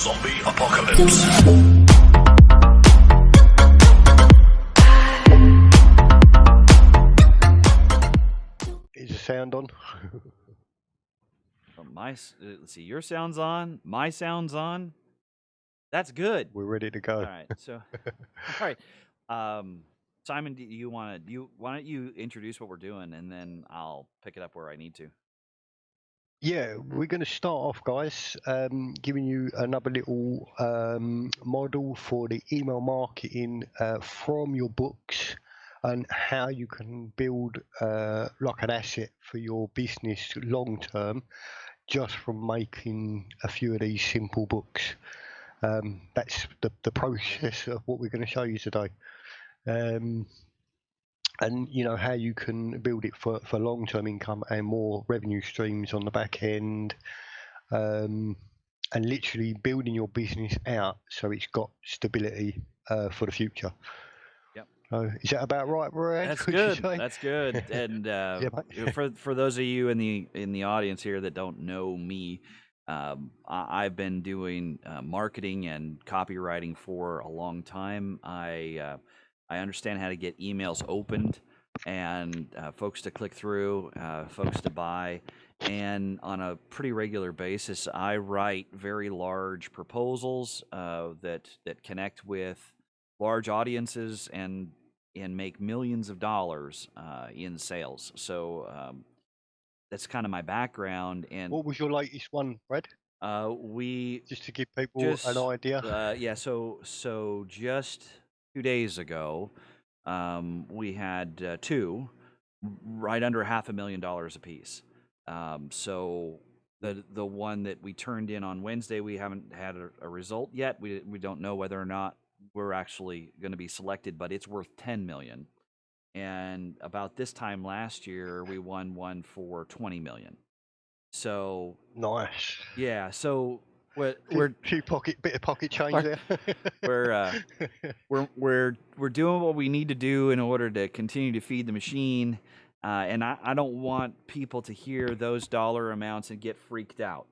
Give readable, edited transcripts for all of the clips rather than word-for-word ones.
Zombie Apocalypse. Is the sound on? Let's see, your sound's on, my sound's on. That's good. We're ready to go. All right, so, all right, Simon, why don't you introduce what we're doing, and then I'll pick it up where I need to. Yeah, we're going to start off, guys, giving you another little model for the email marketing from your books and how you can build like an asset for your business long term just from making a few of these simple books. That's the process of what we're going to show you today. And you know how you can build it for long-term income and more revenue streams on the back end, and literally building your business out so it's got stability for the future. Yep. So is that about right, Brian? That's good. That's good. And Yeah, for those of you in the audience here that don't know me, I've been doing marketing and copywriting for a long time. I understand how to get emails opened and folks to click through, folks to buy. And on a pretty regular basis, I write very large proposals that connect with large audiences and make millions of dollars in sales. So that's kind of my background. And what was your latest one, Brad? We just to give people an idea. Yeah. So just 2 days ago, we had two right under $500,000 a piece. So the one that we turned in on Wednesday, we haven't had a result yet. We don't know whether or not we're actually going to be selected, but it's worth $10 million. And about this time last year, we won one for $20 million. So nice. Yeah. So we're bit of pocket change there. we're doing what we need to do in order to continue to feed the machine. And I don't want people to hear those dollar amounts and get freaked out.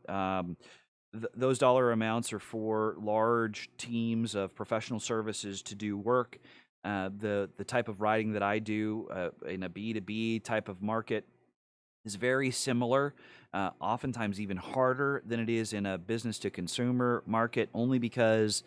Those dollar amounts are for large teams of professional services to do work. The type of writing that I do in a B2B type of market is very similar, oftentimes even harder than it is in a business-to-consumer market, only because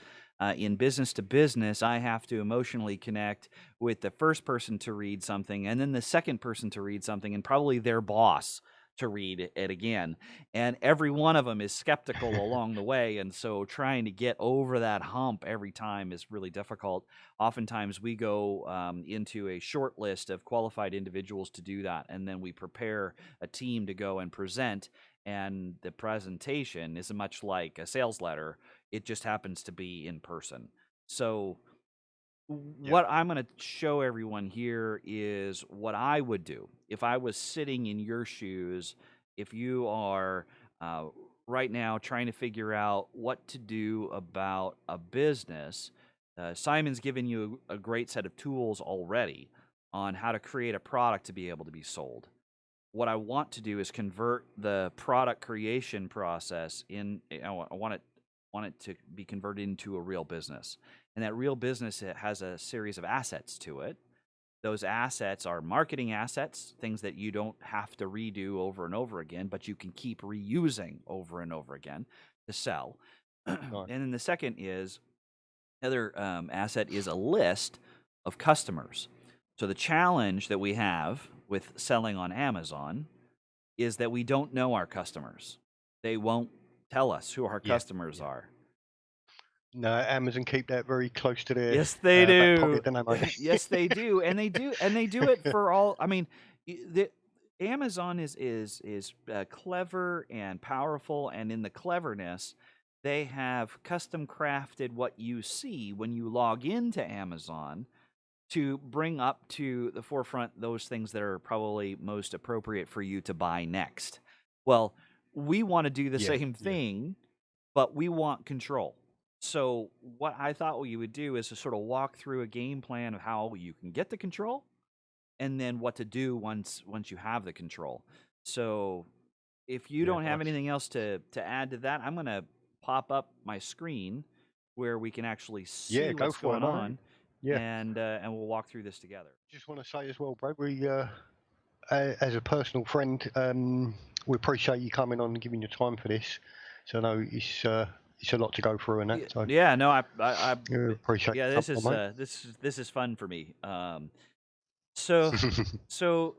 in business-to-business, I have to emotionally connect with the first person to read something and then the second person to read something and probably their boss to read it again. And every one of them is skeptical along the way. And so trying to get over that hump every time is really difficult. Oftentimes we go into a short list of qualified individuals to do that. And then we prepare a team to go and present. And the presentation is much like a sales letter. It just happens to be in person. So what I'm going to show everyone here is what I would do if I was sitting in your shoes. If you are right now trying to figure out what to do about a business, Simon's given you a great set of tools already on how to create a product to be able to be sold. What I want to do is convert the product creation process I want it to be converted into a real business. And that real business, it has a series of assets to it. Those assets are marketing assets, things that you don't have to redo over and over again, but you can keep reusing over and over again to sell. And then the second is, other asset is a list of customers. So the challenge that we have with selling on Amazon is that we don't know our customers. They won't tell us who our customers are. No, Amazon keep that very close to their they do. Pocket, don't they, mate? Yes, they do, and they do it for all. I mean, Amazon is clever and powerful, and in the cleverness, they have custom crafted what you see when you log into Amazon to bring up to the forefront those things that are probably most appropriate for you to buy next. Well, we want to do the same thing, but we want control. So what I thought we would do is to sort of walk through a game plan of how you can get the control and then what to do once you have the control. So if you don't have anything else to add to that, I'm going to pop up my screen where we can actually Yeah, see go what's for it, going mate. on, Yeah. and we'll walk through this together. Just want to say as well, Brad, we, as a personal friend, we appreciate you coming on and giving your time for this. So I know it's a lot to go through and that. So Yeah, no, I yeah, appreciate yeah, you this is coming on, this is fun for me. So mate. so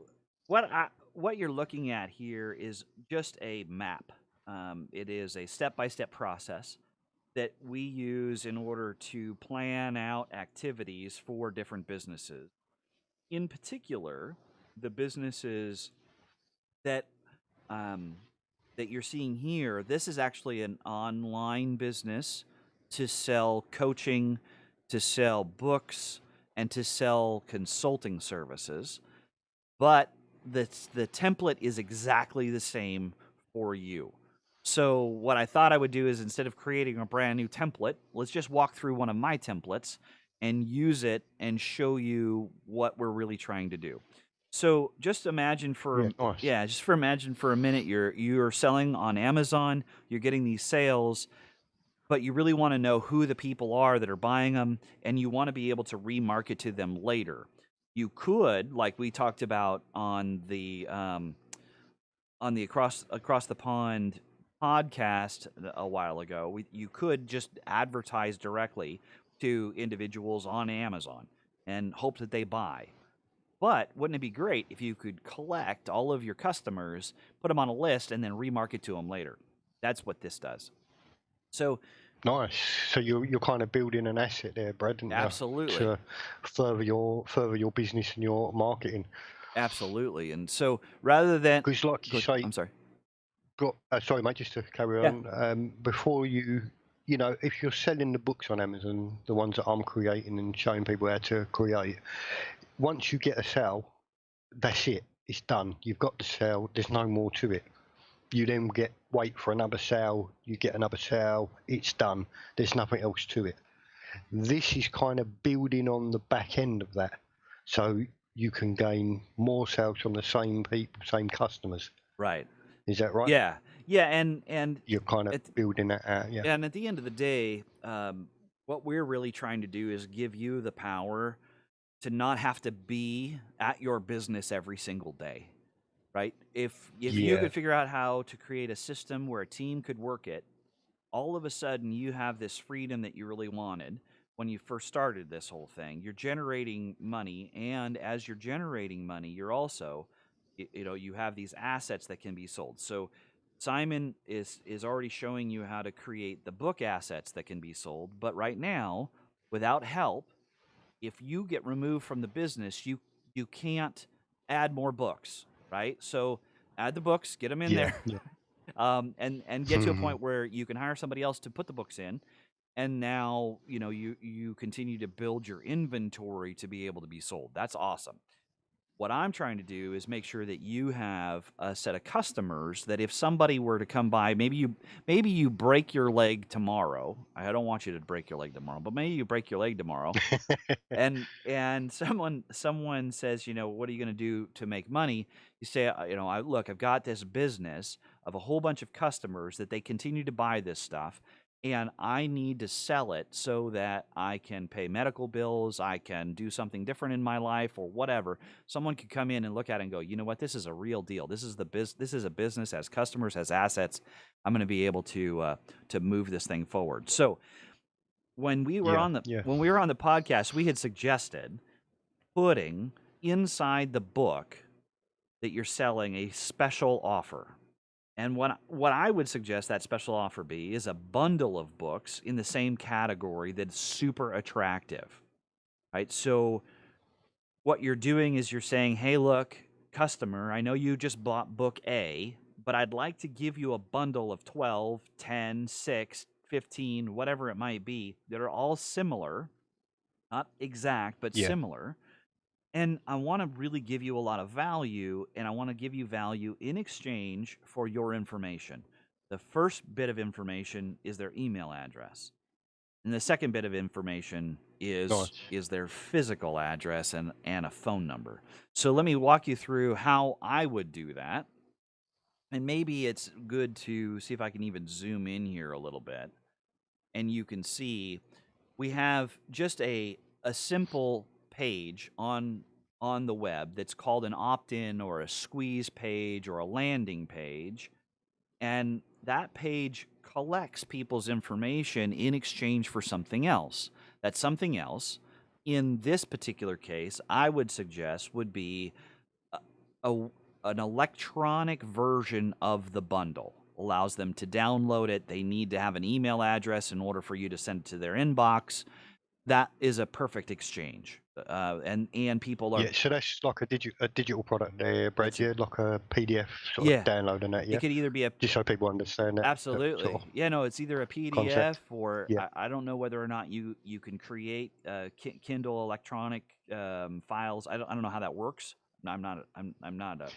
what you're looking at here is just a map. It is a step-by-step process that we use in order to plan out activities for different businesses. In particular, the businesses that um, that you're seeing here, this is actually an online business to sell coaching, to sell books, and to sell consulting services. But the template is exactly the same for you. So what I thought I would do is, instead of creating a brand new template, let's just walk through one of my templates and use it and show you what we're really trying to do. So just imagine Yeah, nice. imagine for a minute you're selling on Amazon, you're getting these sales, but you really want to know who the people are that are buying them, and you want to be able to remarket to them later. You could, like we talked about on the across the pond podcast a while ago, you could just advertise directly to individuals on Amazon and hope that they buy. But wouldn't it be great if you could collect all of your customers, put them on a list, and then remarket to them later? That's what this does. So Nice. So you're kind of building an asset there, Brad, aren't you? absolutely, To further your business and your marketing. absolutely. And so rather than Because, like you say, I'm sorry. sorry, mate, just to carry Yeah. on. Before you know, if you're selling the books on Amazon, the ones that I'm creating and showing people how to create, once you get a sale, that's it. It's done. You've got the sale. There's no more to it. You then wait for another sale. You get another sale. It's done. There's nothing else to it. This is kind of building on the back end of that, so you can gain more sales from the same people, same customers. Right. Is that right? Yeah. Yeah. And You're kind of building that out. Yeah. and at the end of the day, what we're really trying to do is give you the power to not have to be at your business every single day, right? If you Yeah. could figure out how to create a system where a team could work it, all of a sudden you have this freedom that you really wanted when you first started this whole thing. You're generating money, and as you're generating money, you're also, you have these assets that can be sold. So Simon is already showing you how to create the book assets that can be sold, but right now, without help, if you get removed from the business, you can't add more books, right? So add the books, get them in there, Yeah. and get to a point where you can hire somebody else to put the books in, and now you continue to build your inventory to be able to be sold. That's awesome. What I'm trying to do is make sure that you have a set of customers that if somebody were to come by, maybe you break your leg tomorrow. I don't want you to break your leg tomorrow, but maybe you break your leg tomorrow, and someone says, what are you going to do to make money? You say, I've got this business of a whole bunch of customers that they continue to buy this stuff, and I need to sell it so that I can pay medical bills, I can do something different in my life, or whatever. Someone could come in and look at it and go, you know what, this is a real deal. This is a business, has customers, has assets. I'm going to be able to move this thing forward. So when we were on the podcast, we had suggested putting inside the book that you're selling a special offer. And what I would suggest that special offer be is a bundle of books in the same category that's super attractive, right? So what you're doing is you're saying, hey, look, customer, I know you just bought book A, but I'd like to give you a bundle of 12, 10, 6, 15, whatever it might be, that are all similar, not exact, but similar. And I want to really give you a lot of value, and I want to give you value in exchange for your information. The first bit of information is their email address. And the second bit of information is their physical address and a phone number. So let me walk you through how I would do that. and maybe it's good to see if I can even zoom in here a little bit, and you can see we have just a simple page on the web that's called an opt-in or a squeeze page or a landing page, and that page collects people's information in exchange for something else. That something else, in this particular case, I would suggest would be a, a- an electronic version of the bundle. Allows them to download it. They need to have an email address in order for you to send it to their inbox. That is a perfect exchange. And people are Yeah, so that's like a digital product there, Brad. That's it. Yeah, like a PDF sort Yeah. of download and that. It Yeah, could either be a just so people understand that sort absolutely. of Yeah, no, it's either a PDF concept. or Yeah. I don't know whether or not you can create Kindle electronic files. I don't know how that works. No, I'm not a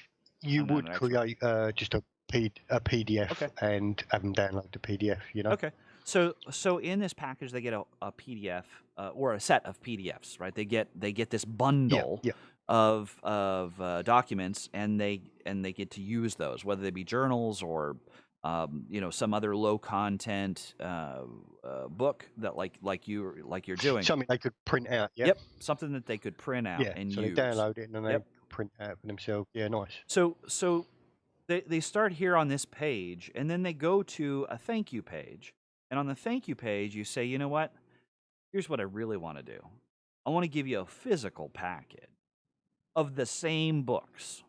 You I'm not would an expert. create just a PDF Okay. and have them download the PDF. You know. Okay. So in this package they get a PDF or a set of PDFs, right? They get this Yeah. bundle Yeah. of documents, and they get to use those, whether they be journals or some other low content book that like you're doing. Something they could print out. Yeah. Yep, something that they could print out Yeah. and So they use. download it and then they Yep. print it out for themselves. Yeah. Nice. So they start here on this page, and then they go to a thank you page. And on the thank you page, you say, you know what? Here's what I really want to do. I want to give you a physical packet of the same books,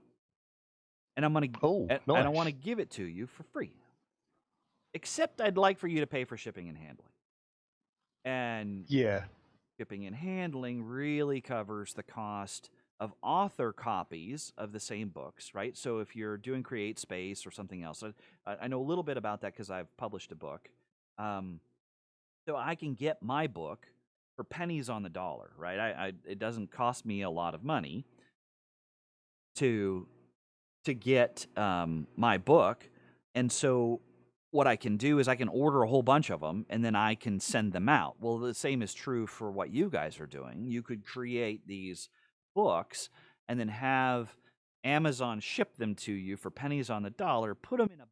and Oh, and nice. I want to give it to you for free. Except I'd like for you to pay for shipping and handling. And Yeah. shipping and handling really covers the cost of author copies of the same books, right? So if you're doing CreateSpace or something else, I know a little bit about that because I've published a book. So I can get my book for pennies on the dollar, right? It doesn't cost me a lot of money to get my book, and so what I can do is I can order a whole bunch of them and then I can send them out. Well, the same is true for what you guys are doing. You could create these books and then have Amazon ship them to you for pennies on the dollar, put them in a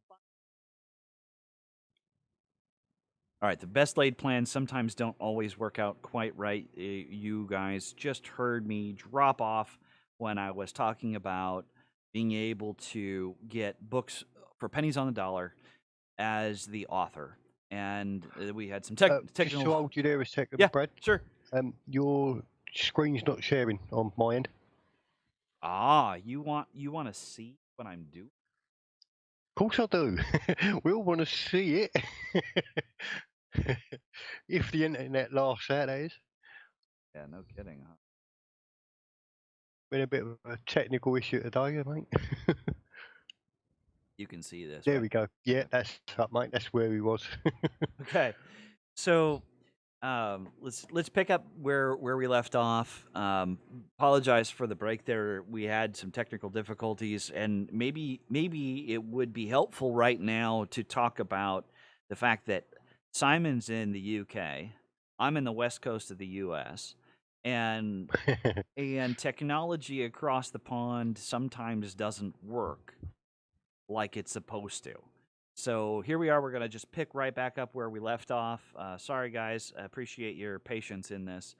All right, the best laid plans sometimes don't always work out quite right. You guys just heard me drop off when I was talking about being able to get books for pennies on the dollar as the author. And we had some Just to technical. hold you there a second, Yeah, Brad. sure. Your screen's not sharing on my end. You want to see what I'm doing? Of course I do. We all want to see it. If the internet lasts out, that is. Yeah, no kidding, huh? Been a bit of a technical issue today, mate. You can see this. There Right? we go. Yeah, that's up, mate. That's where he was. Okay, so let's pick up where we left off. Apologize for the break there. We had some technical difficulties, and maybe it would be helpful right now to talk about the fact that Simon's in the UK, I'm in the west coast of the US, and technology across the pond sometimes doesn't work like it's supposed to. So here we are. We're going to just pick right back up where we left off. Sorry, guys. I appreciate your patience in this.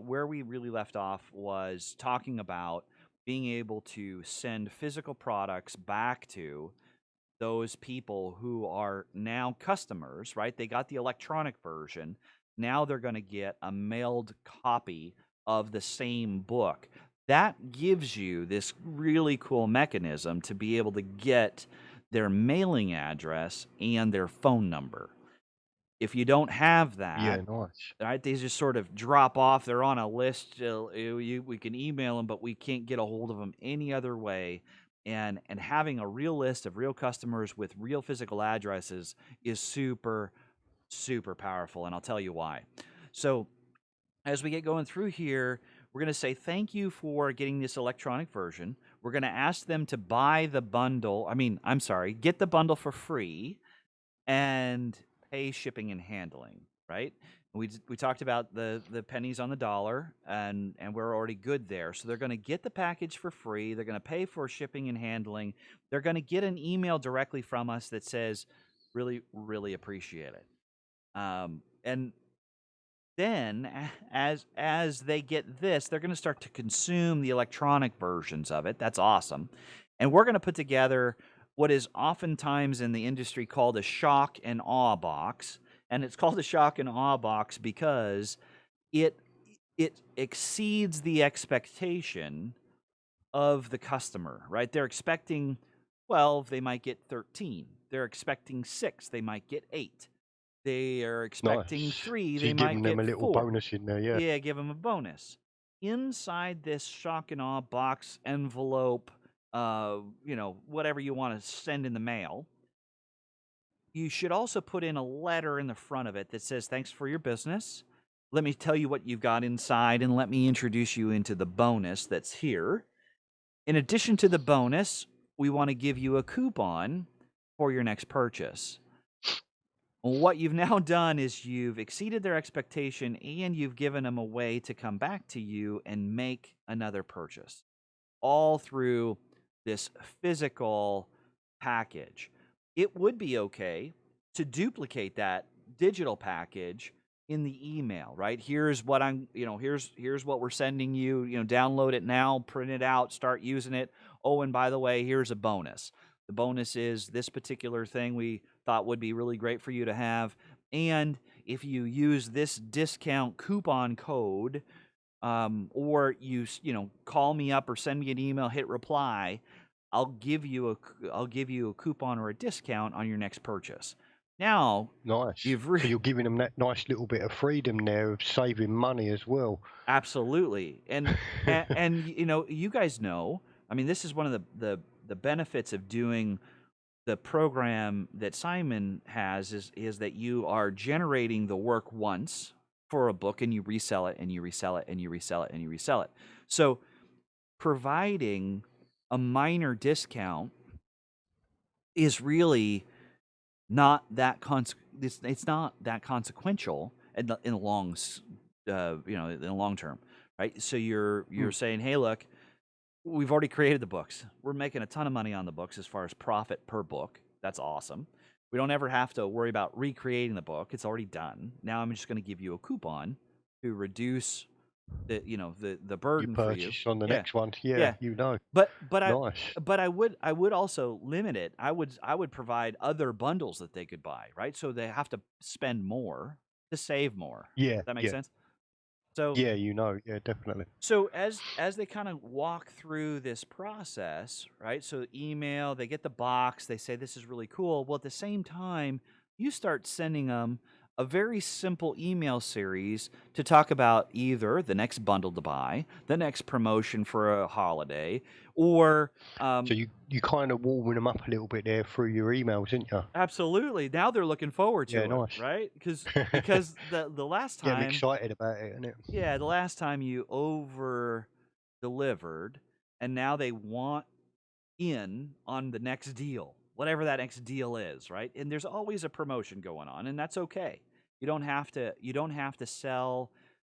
Where we really left off was talking about being able to send physical products back to those people who are now customers, right? They got the electronic version. Now they're going to get a mailed copy of the same book. That gives you this really cool mechanism to be able to get their mailing address and their phone number. If you don't have Yeah, that, nice. right, they just sort of drop off. They're on a list. We can email them, but we can't get a hold of them any other way. And having a real list of real customers with real physical addresses is super, super powerful. And I'll tell you why. So as we get going through here, we're going to say thank you for getting this electronic version. We're going to ask them to buy the bundle. Get the bundle for free and pay shipping and handling. right? We talked about the pennies on the dollar, and we're already good there. So they're going to get the package for free. They're going to pay for shipping and handling. They're going to get an email directly from us that says, "Really, really appreciate it." And then as they get this, they're going to start to consume the electronic versions of it. That's awesome. And we're going to put together what is oftentimes in the industry called a shock and awe box. And it's called a shock and awe box because it it exceeds the expectation of the customer, right? They're expecting 12, they might get 13. They're expecting 6, they might get 8. They are expecting Nice. 3, So they you're might giving them get a little 4. bonus in there, yeah. Yeah, give them a bonus. Inside this shock and awe box, envelope, whatever you want to send in the mail, you should also put in a letter in the front of it that says, "Thanks for your business. Let me tell you what you've got inside, and let me introduce you into the bonus that's here. In addition to the bonus, we want to give you a coupon for your next purchase." What you've now done is you've exceeded their expectation and you've given them a way to come back to you and make another purchase, all through this physical package. It would be okay to duplicate that digital package in the email, right? Here's what here's what we're sending you, download it now, print it out, start using it. Oh, and by the way, here's a bonus. The bonus is this particular thing we thought would be really great for you to have. And if you use this discount coupon code, or call me up or send me an email, hit reply, I'll give you a coupon or a discount on your next purchase. Now, Nice. you've So you're giving them that nice little bit of freedom there of saving money as well. absolutely, and you guys know. I mean, this is one of the benefits of doing the program that Simon has is that you are generating the work once for a book and you resell it and you resell it and you resell it and you resell it. So providing a minor discount is really not that it's not that consequential in the in the long term, right? So you're saying, "Hey, look, we've already created the books. We're making a ton of money on the books as far as profit per book. That's awesome. We don't ever have to worry about recreating the book. It's already done. Now I'm just going to give you a coupon to reduce the You burden for you." purchase on the Yeah, next one. Yeah, yeah. Nice. But I would also limit it. I would provide other bundles that they could buy, right? So they have to spend more to save more. Yeah, Does that make yeah. sense? So Yeah, yeah, definitely. so as they kind of walk through this process, right? So email, they get the box, they say this is really cool. Well, at the same time, you start sending them a very simple email series to talk about either the next bundle to buy, the next promotion for a holiday, or So you kind of warming them up a little bit there through your emails, isn't you? absolutely. Now they're looking forward Yeah, to it, nice. right? Because the last Get them time, excited about it, isn't it? yeah, the last time you over delivered, and now they want in on the next deal, whatever that next deal is, right? And there's always a promotion going on, and that's okay. You don't have to sell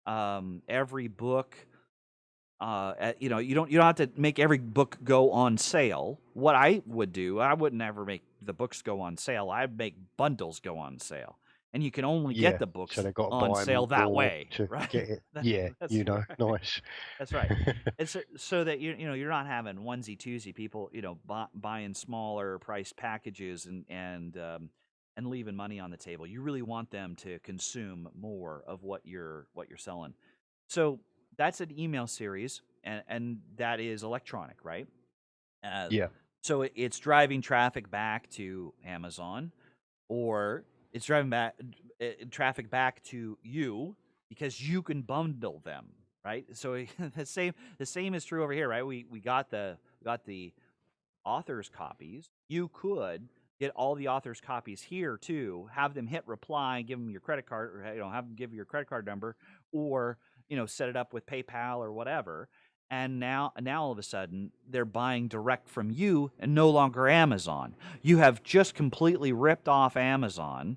every book. You don't have to make every book go on sale. What I would do, I would never make the books go on sale. I'd make bundles go on sale, and you can only get Yeah. the So books they've got to on buy them sale that more way, to right? get it. That- Yeah, that's right. nice. That's right. It's so that you're not having onesie twosie people buying smaller price packages and leaving money on the table. You really want them to consume more of what you're selling. So that's an email series, and that is electronic, right? Uh, Yeah. so it's driving traffic back to Amazon, or it's driving traffic back to you because you can bundle them, right? So the same is true over here, right? We got the author's copies. You could get all the author's copies here too, have them hit reply, give them your credit card, or have them give you your credit card number, or set it up with PayPal or whatever. And now all of a sudden they're buying direct from you and no longer Amazon. You have just completely ripped off Amazon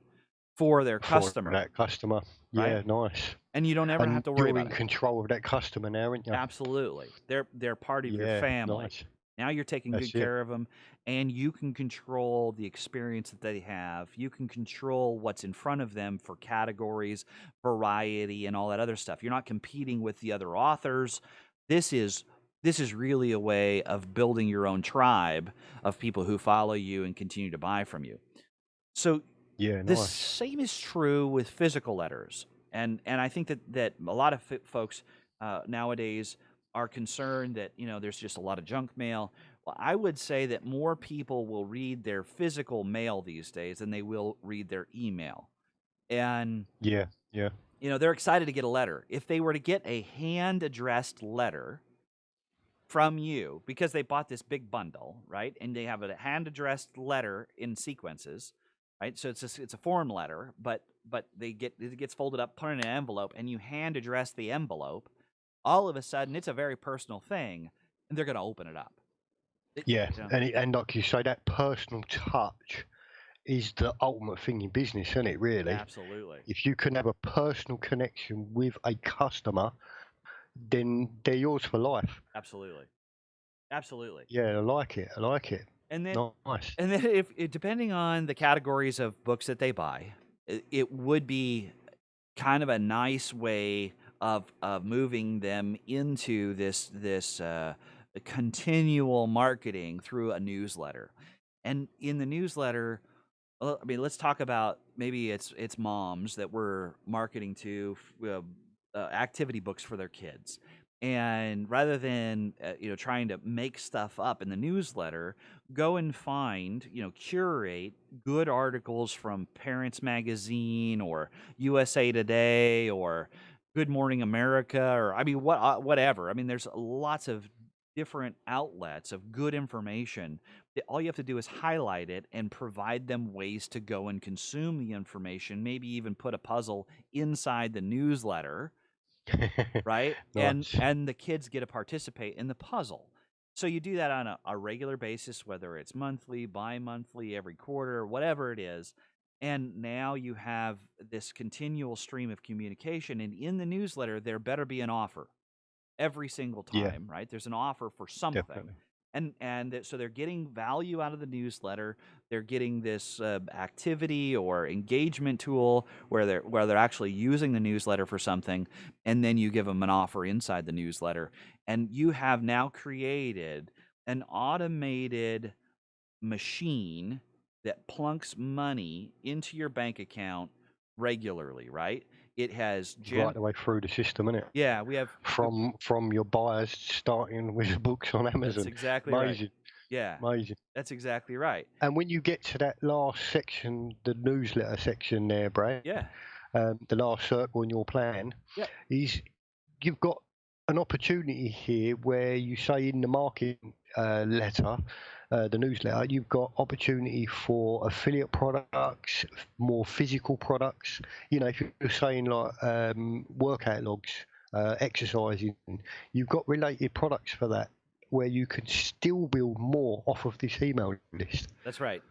for their for customer, that customer. right? Yeah, nice. And you don't ever have And to worry you're about in it. control of that customer now, aren't you? Absolutely. They're part of your Yeah, family. nice. Now you're taking good That's it. care of them, and you can control the experience that they have. You can control what's in front of them for categories, variety, and all that other stuff. You're not competing with the other authors. This is this is really a way of building your own tribe of people who follow you and continue to buy from you. So Yeah, the nice. same is true with physical letters, and I think that a lot of folks nowadays are concerned that there's just a lot of junk mail. Well, I would say that more people will read their physical mail these days than they will read their email, and Yeah, yeah. they're excited to get a letter. If they were to get a hand addressed letter from you because they bought this big bundle, right? And they have a hand addressed letter in sequences, right? So it's a form letter, but it gets folded up, put in an envelope, and you hand address the envelope. All of a sudden, it's a very personal thing, and they're going to open it up. Yeah, You know, and like you say, that personal touch is the ultimate thing in business, isn't it? Really, absolutely, if you can have a personal connection with a customer, then they're yours for life. absolutely, absolutely. Yeah, I like it. I like it. And then Nice. if depending on the categories of books that they buy, it would be kind of a nice way of moving them into this continual marketing through a newsletter. And in the newsletter, well, I mean, let's talk about maybe it's moms that we're marketing to activity books for their kids. And rather than trying to make stuff up in the newsletter, go and find curate good articles from Parents Magazine or USA Today or Good Morning America, or I mean whatever. I mean, there's lots of different outlets of good information. All you have to do is highlight it and provide them ways to go and consume the information, maybe even put a puzzle inside the newsletter, right? And Nice. and the kids get to participate in the puzzle. So you do that on a regular basis, whether it's monthly, bi-monthly, every quarter, whatever it is. And now you have this continual stream of communication. And in the newsletter, there better be an offer every single Yeah, time, right? There's an offer for something. definitely. So they're getting value out of the newsletter. They're getting this activity or engagement tool where they're actually using the newsletter for something, and then you give them an offer inside the newsletter, and you have now created an automated machine that plunks money into your bank account regularly, right? It has Right the way through the system, isn't it? yeah, we have From your buyers starting with books on that's Amazon. exactly right. Amazing, Yeah, amazing. that's exactly right. And when you get to that last section, the newsletter section there, Brad, Yeah. the last circle in your plan, Yep. is you've got an opportunity here where you say in the marketing letter, the newsletter, you've got opportunity for affiliate products, more physical products. If you're saying like workout logs, exercising, you've got related products for that where you can still build more off of this email list. That's right.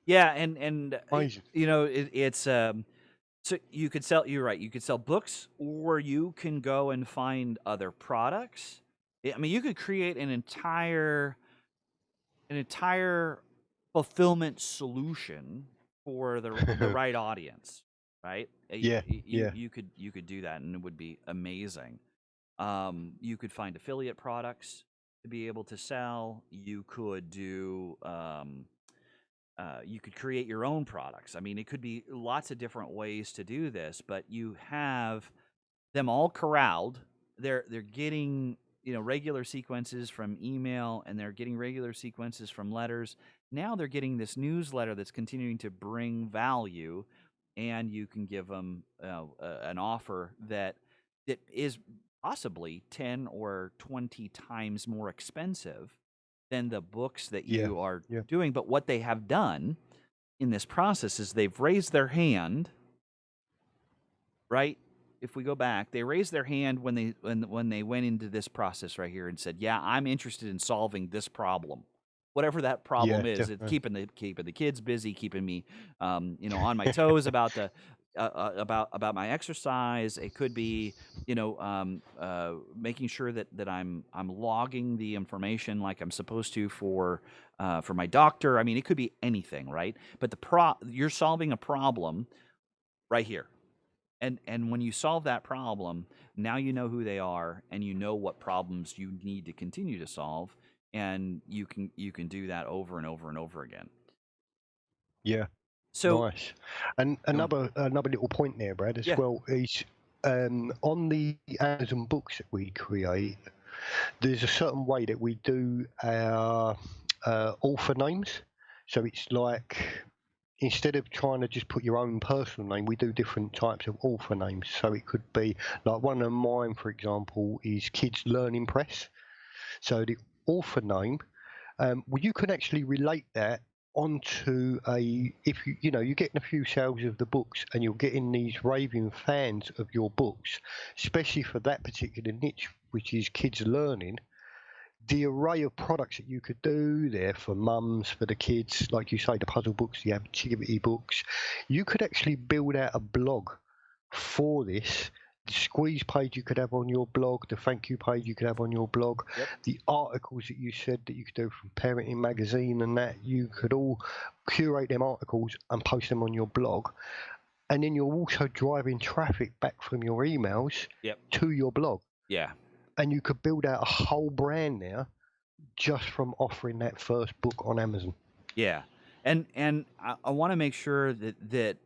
Yeah, and Amazing. it's so you could sell. You're right. You could sell books, or you can go and find other products. I mean, you could create an entire fulfillment solution for the right audience, right? Yeah, yeah, You could do that, and it would be amazing. You could find affiliate products to be able to sell. You could do you could create your own products. I mean, it could be lots of different ways to do this, but you have them all corralled. They're getting regular sequences from email, and they're getting regular sequences from letters. Now they're getting this newsletter that's continuing to bring value, and you can give them an offer that is possibly 10 or 20 times more expensive than the books that yeah, you are yeah. doing. But what they have done in this process is they've raised their hand, right? If we go back, they raised their hand when they went into this process right here and said, "Yeah, I'm interested in solving this problem. whatever that Yeah, problem is. It's definitely. keeping the kids busy, keeping me, on my toes about the about my exercise. It could be, making sure that I'm logging the information like I'm supposed to for my doctor. I mean, it could be anything, right? But you're solving a problem right here. And when you solve that problem, now you know who they are and you know what problems you need to continue to solve, and you can do that over and over and over again. Yeah, So, nice. And go on. another little point there, Brad, as Yeah. well, is on the Amazon books that we create, there's a certain way that we do our author names. So it's like, instead of trying to just put your own personal name, we do different types of author names. So it could be like, one of mine, for example, is Kids Learning Press. So the author name, well, you can actually relate that onto if you're getting a few sales of the books and you're getting these raving fans of your books, especially for that particular niche, which is kids learning. The array of products that you could do there for mums, for the kids, like you say, the puzzle books, the activity books, you could actually build out a blog for this. The squeeze page you could have on your blog, the thank you page you could have on your blog, Yep. the articles that you said that you could do from Parenting Magazine and that, you could all curate them articles and post them on your blog. And then you're also driving traffic back from your emails Yep. to your blog. Yeah. And you could build out a whole brand there just from offering that first book on Amazon. Yeah. And I want to make sure that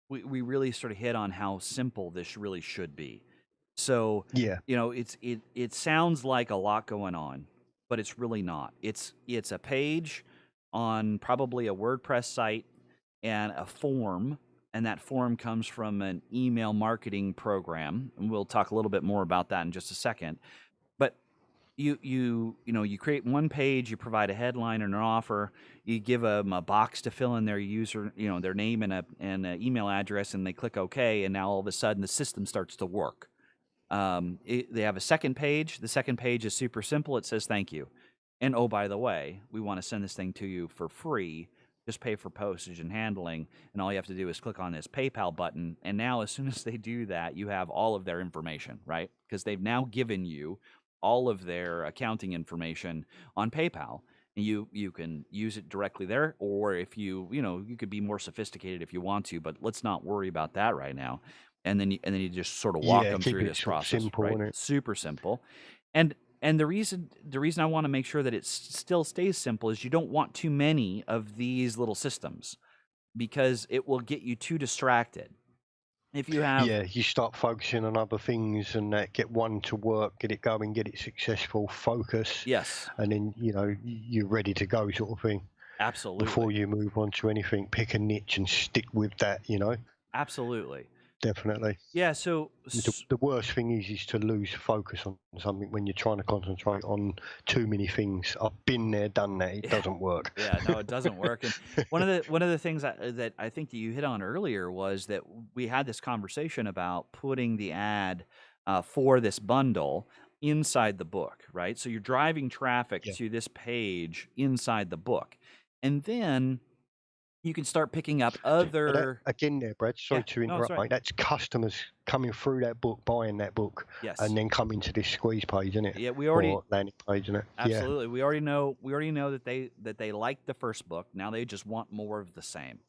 we really sort of hit on how simple this really should be. So, Yeah, it sounds like a lot going on, but it's really not. It's a page on probably a WordPress site and a form, and that form comes from an email marketing program, and we'll talk a little bit more about that in just a second. But you create one page, you provide a headline and an offer, you give them a box to fill in their user, their name and a email address, and they click OK, and now all of a sudden the system starts to work. They have a second page. The second page is super simple. It says thank you, and oh, by the way, we want to send this thing to you for free. Just pay for postage and handling, and all you have to do is click on this PayPal button. And now, as soon as they do that, you have all of their information, right? Because they've now given you all of their accounting information on PayPal, and you can use it directly there. Or if you could be more sophisticated if you want to, but let's not worry about that right now. And then you just sort of walk yeah, them through keeping it this sort of process, simple, right? isn't it? Super simple. And the reason I want to make sure that it still stays simple is you don't want too many of these little systems, because it will get you too distracted. If you have Yeah, you start focusing on other things and get one to work, get it going, get it successful, focus, Yes, and then you're ready to go, sort of thing. Before absolutely. you move on to anything, pick a niche and stick with that. Absolutely. Definitely. Yeah, so The worst thing is to lose focus on something when you're trying to concentrate on too many things. I've been there, done that. It yeah. doesn't work. Yeah, no, it doesn't work. And one of the things that I think that you hit on earlier was that we had this conversation about putting the ad for this bundle inside the book, right? So you're driving traffic Yeah. to this page inside the book, and then you can start picking up But that, other. again, there, Brad, Yeah, sorry to no, that's interrupt, right. mate. That's customers coming through that book, buying that book, Yes. and then coming to this squeeze page, isn't it? Yeah, we already Or landing page, isn't it? Yeah. absolutely. We already know that they like the first book. Now they just want more of the same,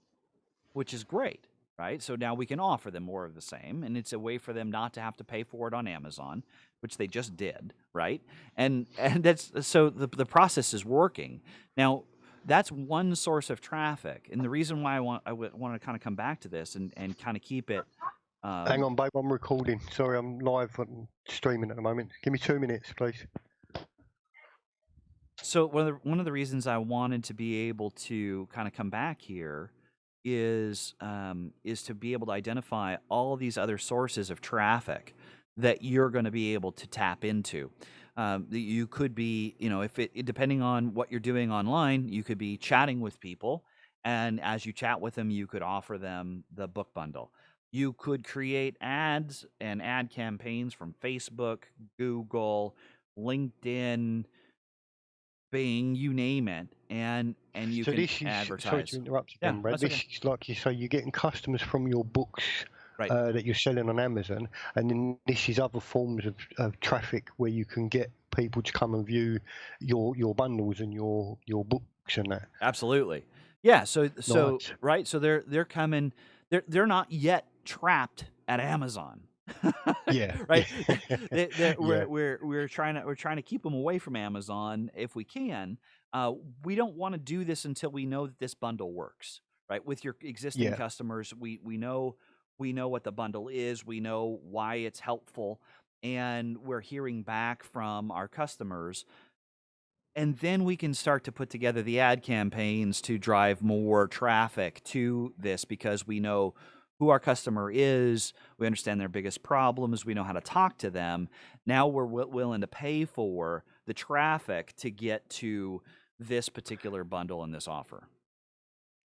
which is great, right? So now we can offer them more of the same, and it's a way for them not to have to pay for it on Amazon, which they just did, right? And that's so the process is working. Now, that's one source of traffic, and the reason why I want to kind of come back to this and kind of keep it. Hang on, babe. I'm recording. Sorry, I'm live and streaming at the moment. Give me 2 minutes, please. So one of the reasons I wanted to be able to kind of come back here is to be able to identify all these other sources of traffic that you're going to be able to tap into. You could be, if depending on what you're doing online, you could be chatting with people, and as you chat with them, you could offer them the book bundle. You could create ads and ad campaigns from Facebook, Google, LinkedIn, Bing, you name it, and you So can this is, sorry to advertise. interrupt Yeah, again, Brad. that's okay. This is like you say, you're getting customers from your books Right. that you're selling on Amazon, and then this is other forms of traffic where you can get people to come and view your bundles and your books and that. Absolutely. Yeah, so Nice. right, so they're coming, they're not yet trapped at Amazon. Yeah. Right? Yeah. We're trying to keep them away from Amazon if we can. We don't want to do this until we know that this bundle works, right? With your existing Yeah. customers, we know what the bundle is, we know why it's helpful, and we're hearing back from our customers, and then we can start to put together the ad campaigns to drive more traffic to this because we know who our customer is. We understand their biggest problems. We know how to talk to them. Now we're willing to pay for the traffic to get to this particular bundle and this offer.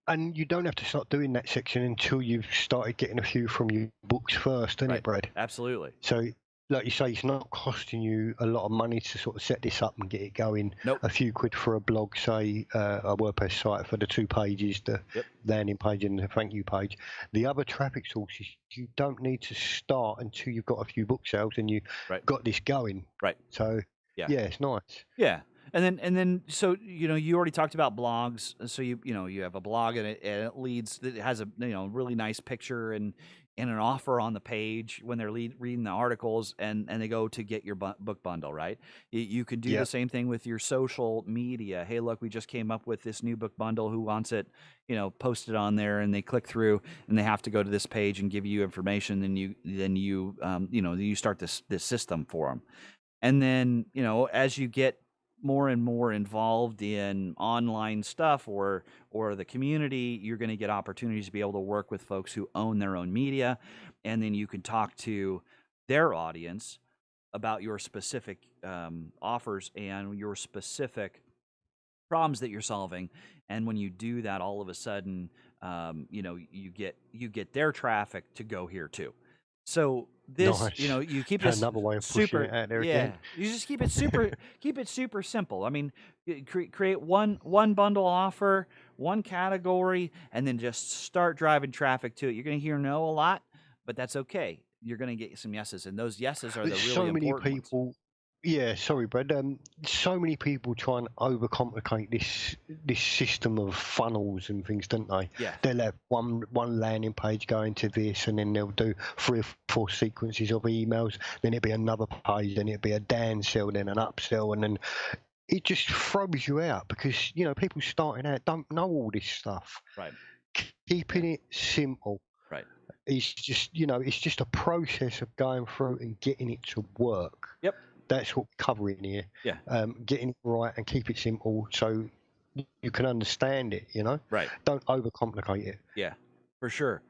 And you don't have to start doing that section until you've started getting a few from your books first, isn't it, Brad? Absolutely. So, like you say, it's not costing you a lot of money to sort of set this up and get it going. Nope. A few quid for a blog, say a WordPress site for the 2 pages, the landing page and the thank you page. The other traffic sources, you don't need to start until you've got a few book sales and you've got this going. Right. So, yeah, it's nice. Yeah. And then so you already talked about blogs. So you have a blog and it leads, it has a really nice picture and an offer on the page when they're reading the articles, and they go to get your book bundle, right? You could do the same thing with your social media. Hey, look, we just came up with this new book bundle. Who wants it? Post it on there, and they click through and they have to go to this page and give you information. Then you start this system for them. And then, as you get more and more involved in online stuff or the community, you're going to get opportunities to be able to work with folks who own their own media, and then you can talk to their audience about your specific offers and your specific problems that you're solving. And when you do that, all of a sudden, you get their traffic to go here too. So this, Nice. you keep this another way of pushing it out there again. You just keep it super simple. I mean, create one bundle offer, one category, and then just start driving traffic to it. You're going to hear no a lot, but that's okay. You're going to get some yeses, and those yeses are the really so many important people. ones. Yeah, sorry, Brad. So many people try and overcomplicate this system of funnels and things, don't they? Yeah. They'll have one landing page going to this, and then they'll do 3 or 4 sequences of emails. Then it'll be another page, then it'll be a downsell, then an upsell, and then it just throws you out because people starting out don't know all this stuff. Right. Keeping it simple. Right. It's just it's just a process of going through and getting it to work. Yep. That's what we're covering here. Yeah. Getting it right and keep it simple so you can understand it, Right. Don't overcomplicate it. Yeah, for sure.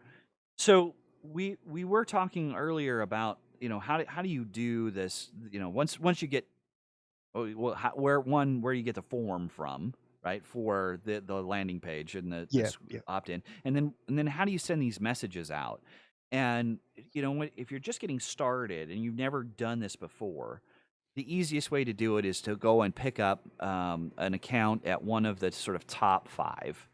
So we were talking earlier about, how do you do this, once you get where you get the form from, right, for the landing page and the opt-in, and then how do you send these messages out? And if you're just getting started and you've never done this before, the easiest way to do it is to go and pick up an account at one of the sort of top 5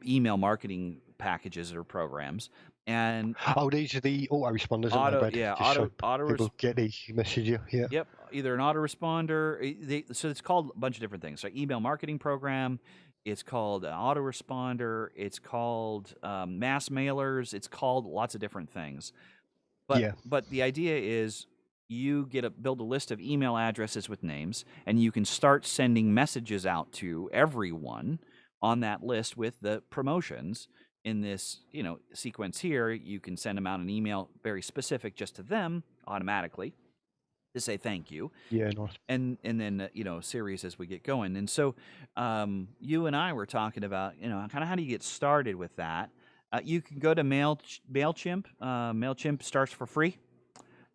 email marketing packages or programs. And these are the autoresponders, aren't they, Brad? People get the message. Yeah. Yep, either an autoresponder. So it's called a bunch of different things. So email marketing program. It's called an autoresponder. It's called mass mailers. It's called lots of different things. But the idea is you build a list of email addresses with names, and you can start sending messages out to everyone on that list with the promotions in this sequence here. You can send them out an email very specific just to them automatically to say thank you. Yeah, nice. And then series as we get going. And so you and I were talking about kind of how do you get started with that. You can go to MailChimp. MailChimp starts for free.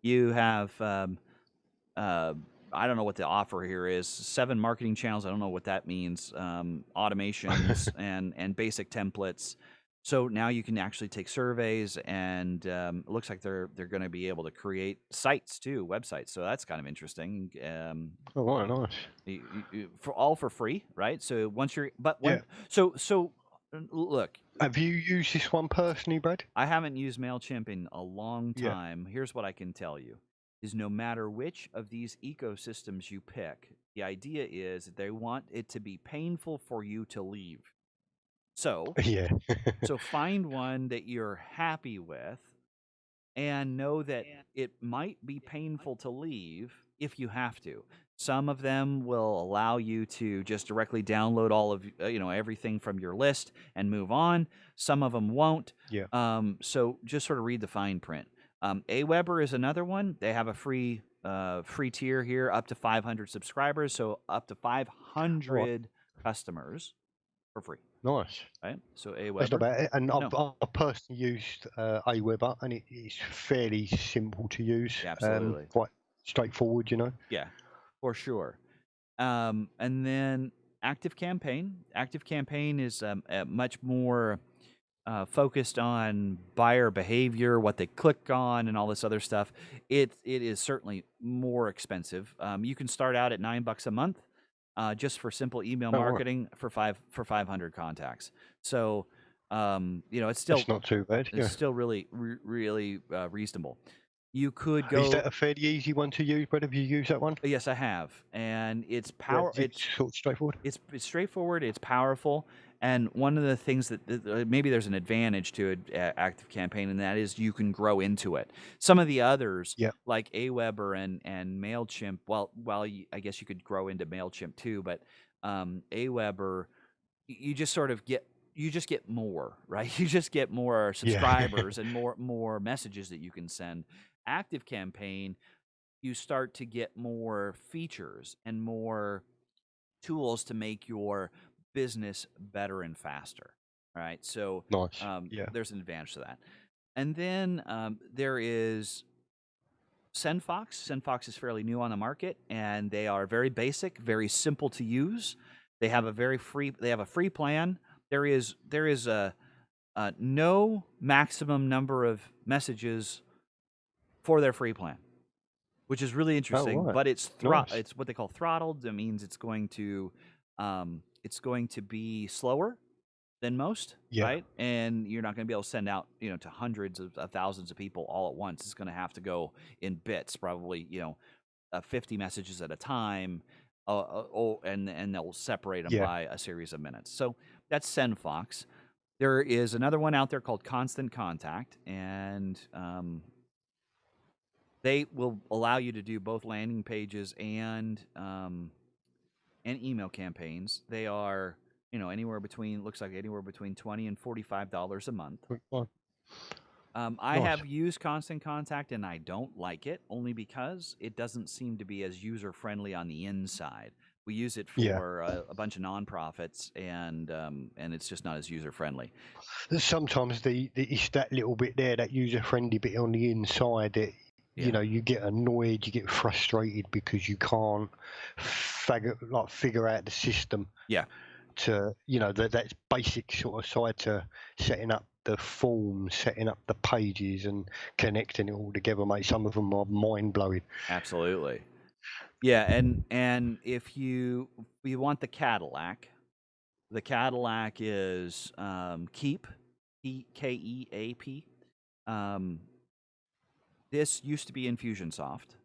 You have I don't know what the offer here is. 7 marketing channels. I don't know what that means. Automations and basic templates So now you can actually take surveys, and it looks like they're going to be able to create sites too, websites. So that's kind of interesting. Oh, right, nice. For all for free, right? So once you're, but Yeah. when, so look, Have you used this one personally, Brad? I haven't used MailChimp in a long Yeah. time. Here's what I can tell you is no matter which of these ecosystems you pick, the idea is that they want it to be painful for you to leave. So, Yeah. so find one that you're happy with and know that it might be painful to leave if you have to. Some of them will allow you to just directly download all of everything from your list and move on. Some of them won't. Yeah. So just sort of read the fine print. Aweber is another one. They have a free tier here, up to 500 subscribers, so up to Right. 500 customers for free. Nice. Right. So That's not Aweber. bad. And No. I've personally used Aweber, and it's fairly simple to use. Yeah, absolutely. Quite straightforward, you know. Yeah, for sure. And then ActiveCampaign. ActiveCampaign is much more focused on buyer behavior, what they click on, and all this other stuff. It is certainly more expensive. You can start out at $9 a month, just for simple email Oh, right. marketing for 500 contacts. So, it's still That's not too bad. Yeah. still really really reasonable. You could Is go. that a fairly easy one to use, Brad? Have you used that one? Yes, I have, and it's Yeah. power. It's sort of straightforward. It's straightforward. It's powerful, and one of the things that maybe there's an advantage to it, ActiveCampaign, and that is you can grow into it. Some of the others, Yeah. like Aweber and Mailchimp, I guess you could grow into Mailchimp too, but Aweber, you just sort of get more, right? You just get more Yeah. subscribers and more messages that you can send. ActiveCampaign, you start to get more features and more tools to make your business better and faster. Right. So Nice. Yeah. there's an advantage to that. And then there is SendFox. SendFox is fairly new on the market, and they are very basic, very simple to use. They have a free plan. There is a no maximum number of messages for their free plan, which is really interesting. right. But it's Nice. it's what they call throttled. That means it's going to be slower than most, Yeah. right? And you're not going to be able to send out to hundreds of thousands of people all at once. It's going to have to go in bits, probably 50 messages at a time. And they'll separate them Yeah. by a series of minutes. So that's SendFox. There is another one out there called Constant Contact, and they will allow you to do both landing pages and email campaigns. They are anywhere between $20 and $45 a month. Well, I Nice. have used Constant Contact, and I don't like it, only because it doesn't seem to be as user friendly on the inside. We use it Yeah. for a bunch of nonprofits, and it's just not as user friendly. Sometimes it's that little bit there, that user-friendly bit on the inside that Yeah. you know you get annoyed, you get frustrated because you can't figure out the system. Yeah. To that basic sort of side to setting up the forms, setting up the pages, and connecting it all together, mate. Some of them are mind blowing. Absolutely. Yeah, and if you want the Cadillac is Keep, Keap. This used to be Infusionsoft.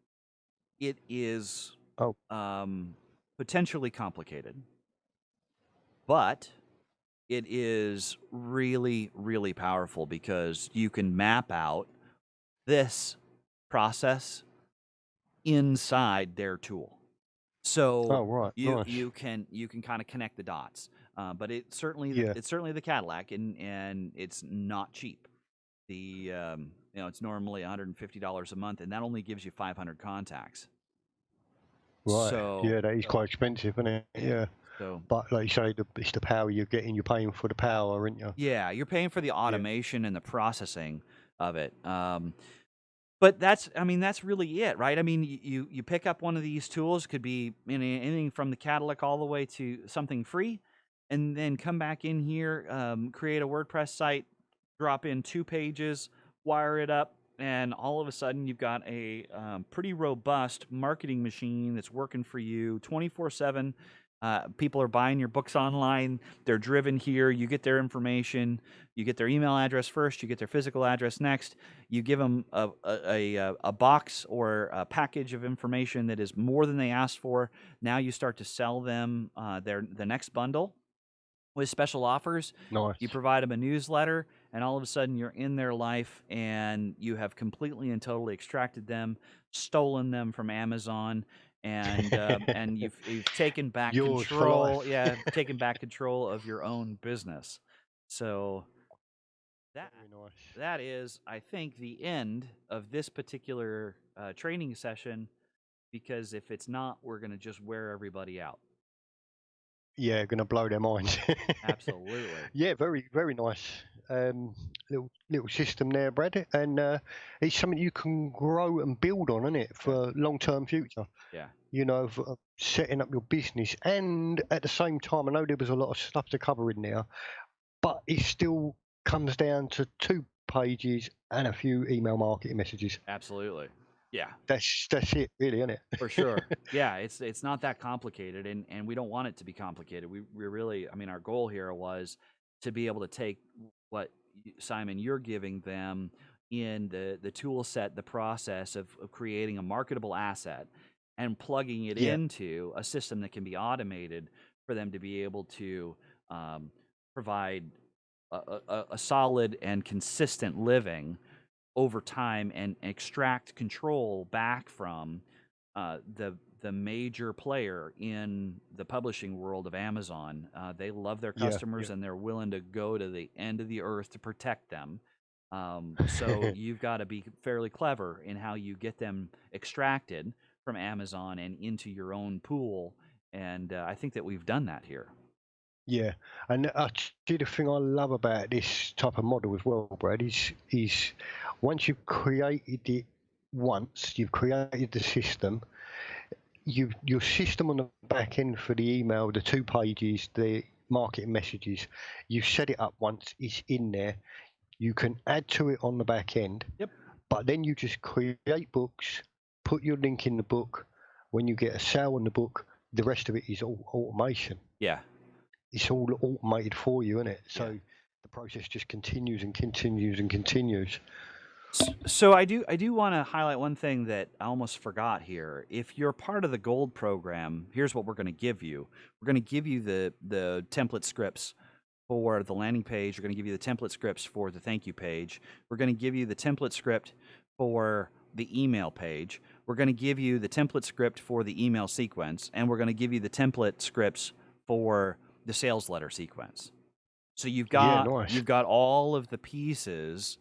It is Oh. potentially complicated, but it is really, really powerful because you can map out this process inside their tool. So Oh, right. Nice. you can kind of connect the dots. But it's certainly Yeah. the Cadillac, and it's not cheap. It's normally $150 a month, and that only gives you 500 contacts. Right. So Yeah, that is quite expensive, isn't it? Yeah. So, But like you say, it's the power you're getting. You're paying for the power, aren't you? yeah, you're paying for the automation and the processing of it. But that's really it, right? I mean, you pick up one of these tools, could be anything from the Cadillac all the way to something free, and then come back in here, create a WordPress site, drop in 2 pages, wire it up, and all of a sudden you've got a pretty robust marketing machine that's working for you 24/7. People are buying your books online. They're driven here. You get their information. You get their email address first. You get their physical address next. You give them a box or a package of information that is more than they asked for. Now you start to sell them the next bundle with special offers. Nice. You provide them a newsletter, and all of a sudden you're in their life, and you have completely and totally extracted them, stolen them from Amazon, and you've taken back Yours for control. life. Yeah, taken back control of your own business. So that Very nice. that is, I think, the end of this particular training session. Because if it's not, we're going to just wear everybody out. Yeah, gonna blow their minds. Absolutely. Yeah, very, very nice. Little system there, Brad, and it's something you can grow and build on, isn't it, for long-term future? Yeah. You know, for setting up your business, and at the same time, I know there was a lot of stuff to cover in there, but it still comes down to 2 pages and a few email marketing messages. Absolutely. Yeah. That's it, really, isn't it? For sure. Yeah, it's not that complicated, and we don't want it to be complicated. We really, I mean, our goal here was to be able to take what Simon you're giving them in the tool set, the process of creating a marketable asset and plugging it Yeah. into a system that can be automated for them to be able to provide a solid and consistent living over time and extract control back from the major player in the publishing world of Amazon. They love their Yeah, customers, yeah. and they're willing to go to the end of the earth to protect them. So you've got to be fairly clever in how you get them extracted from Amazon and into your own pool. And I think that we've done that here. Yeah, and actually the thing I love about this type of model as well, Brad, is once you've created it once, you've created the system, your system on the back end for the email, the 2 pages, the marketing messages, you set it up once, it's in there. You can add to it on the back end. Yep. But then you just create books, put your link in the book. When you get a sale on the book, the rest of it is all automation. Yeah. It's all automated for you, isn't it? So Yeah. the process just continues and continues and continues. So I do want to highlight one thing that I almost forgot here. If you're part of the gold program, here's what we're going to give you. We're going to give you the template scripts for the landing page. We're going to give you the template scripts for the thank you page. We're going to give you the template script for the email page. We're going to give you the template script for the email sequence, and we're going to give you the template scripts for the sales letter sequence. So you've got nice. you've got all of the pieces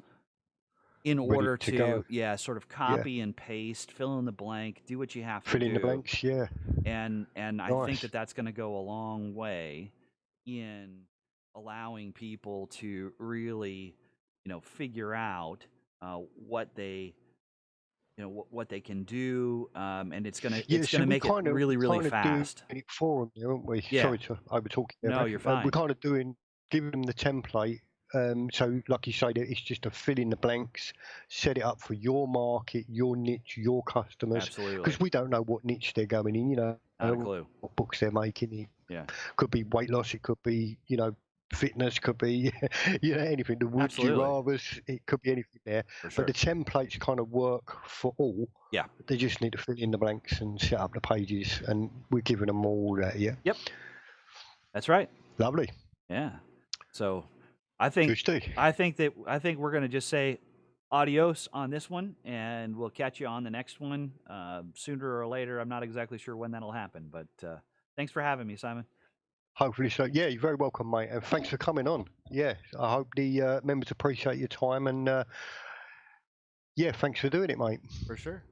in Ready order to to go. sort of copy and paste, fill in the blank, do what you have to Fill in the do. blanks, yeah. And I think Nice. that that's going to go a long way in allowing people to really, figure out what they what they can do, and it's gonna Yeah, it's so gonna we make it really kind of fast. doing it for them, aren't we? Yeah. Sorry to overtalk you there, No, Brad. you're We're fine. kind of giving them the template. So like you say, it's just to fill in the blanks, set it up for your market, your niche, your customers. Absolutely. Because we don't know what niche they're going in, Not a clue. what books they're making. Yeah. Could be weight loss, it could be, fitness, could be, anything. The would you Absolutely. rathers, it could be anything there. For sure. But the templates kind of work for all. Yeah. They just need to fill in the blanks and set up the pages, and we're giving them all that. Yeah. Yep. That's right. Lovely. Yeah. So I think we're going to just say adios on this one, and we'll catch you on the next one sooner or later. I'm not exactly sure when that'll happen, but thanks for having me, Simon. Hopefully so. Yeah, you're very welcome, mate, and thanks for coming on. Yeah, I hope the members appreciate your time, and yeah, thanks for doing it, mate. For sure.